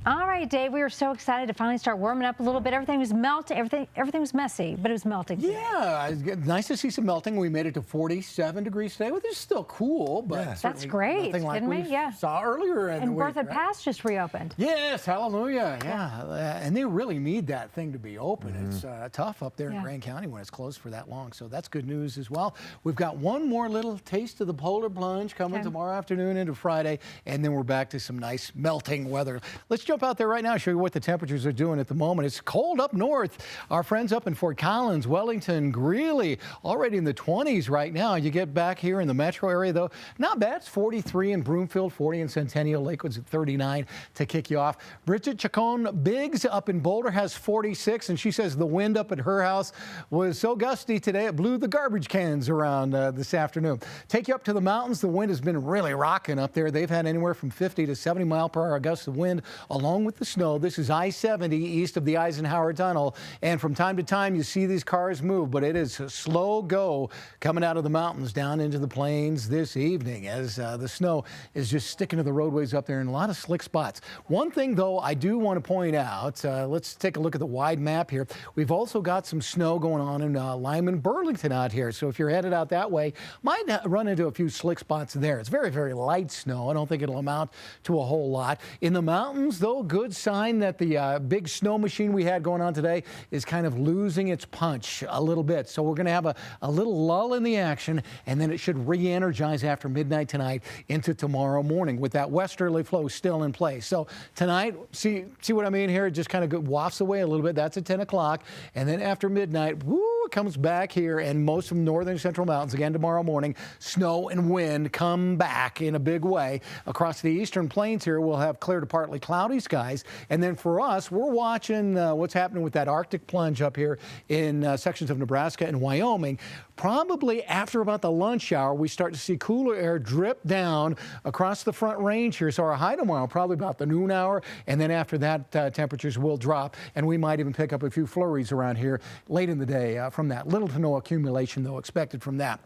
All right, Dave, we were so excited to finally start warming up a little bit. Everything was melting. Everything was messy, but it was melting today. Yeah, it's nice to see some melting. We made it to 47 degrees today, which is still cool, but yeah, that's great. Nothing like didn't we? Yeah. Saw earlier in the week. And Berthoud Pass just reopened. Yes, hallelujah. Yeah, and they really need that thing to be open. It's tough up there in Grand County when it's closed for that long, so that's good news as well. We've got one more little taste of the polar plunge coming tomorrow afternoon into Friday, and then we're back to some nice melting weather. Let's jump out there right now, show you what the temperatures are doing at the moment. It's cold up north. Our friends up in Fort Collins, Wellington, Greeley, already in the 20s right now. You get back here in the metro area, though, not bad. It's 43 in Broomfield, 40 in Centennial. Lakewood's at 39 to kick you off. Bridget Chacon Biggs up in Boulder has 46, and she says the wind up at her house was so gusty today it blew the garbage cans around this afternoon. Take you up to the mountains. The wind has been really rocking up there. They've had anywhere from 50 to 70 mile per hour gusts of wind along with the snow. This is I-70 east of the Eisenhower Tunnel, and from time to time you see these cars move, but it is a slow go coming out of the mountains down into the plains this evening as the snow is just sticking to the roadways up there in a lot of slick spots. One thing, though, I do want to point out, let's take a look at the wide map here. We've also got some snow going on in Lyman, Burlington out here, so if you're headed out that way, might run into a few slick spots there. It's very, very light snow. I don't think it'll amount to a whole lot. In the mountains, though, good sign that the big snow machine we had going on today is kind of losing its punch a little bit. So we're going to have a little lull in the action, and then it should re-energize after midnight tonight into tomorrow morning with that westerly flow still in place. So tonight, see what I mean here? It just kind of wafts away a little bit. That's at 10 o'clock. And then after midnight, woo, it comes back here, and most of the northern central mountains again tomorrow morning. Snow and wind come back in a big way. Across the eastern plains here, we'll have clear to partly cloudy skies. And then for us, we're watching what's happening with that Arctic plunge up here in sections of Nebraska and Wyoming. Probably after about the lunch hour, we start to see cooler air drip down across the front range here. So our high tomorrow, probably about the noon hour. And then after that, temperatures will drop. And we might even pick up a few flurries around here late in the day from that. Little to no accumulation, though, expected from that.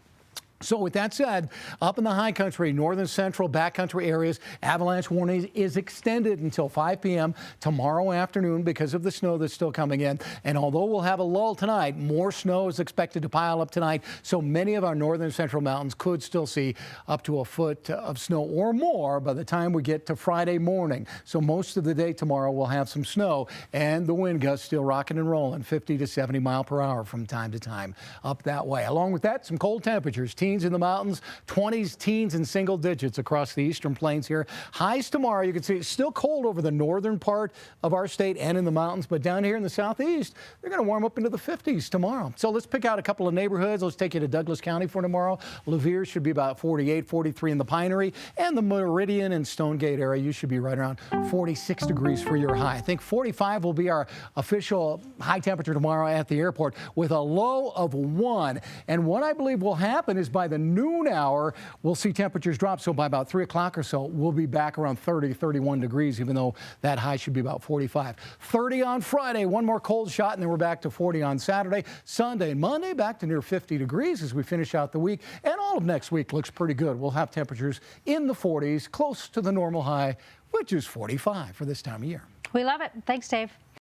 So with that said, up in the high country, northern central backcountry areas, avalanche warning is extended until 5 p.m. tomorrow afternoon because of the snow that's still coming in. And although we'll have a lull tonight, more snow is expected to pile up tonight. So many of our northern central mountains could still see up to a foot of snow or more by the time we get to Friday morning. So most of the day tomorrow we'll have some snow, and the wind gusts still rocking and rolling 50 to 70 mile per hour from time to time up that way. Along with that, some cold temperatures. Teens in the mountains, 20s, teens in single digits across the eastern plains here. Highs tomorrow, you can see it's still cold over the northern part of our state and in the mountains, but down here in the southeast, they're going to warm up into the 50s tomorrow. So let's pick out a couple of neighborhoods. Let's take you to Douglas County for tomorrow. Lavier should be about 48, 43 in the Pinery, and the Meridian and Stonegate area, you should be right around 46 degrees for your high. I think 45 will be our official high temperature tomorrow at the airport with a low of 1. And what I believe will happen is by the noon hour, we'll see temperatures drop. So by about 3 o'clock or so, we'll be back around 30, 31 degrees, even though that high should be about 45. 30 on Friday, one more cold shot, and then we're back to 40 on Saturday. Sunday and Monday, back to near 50 degrees as we finish out the week. And all of next week looks pretty good. We'll have temperatures in the 40s, close to the normal high, which is 45 for this time of year. We love it. Thanks, Dave.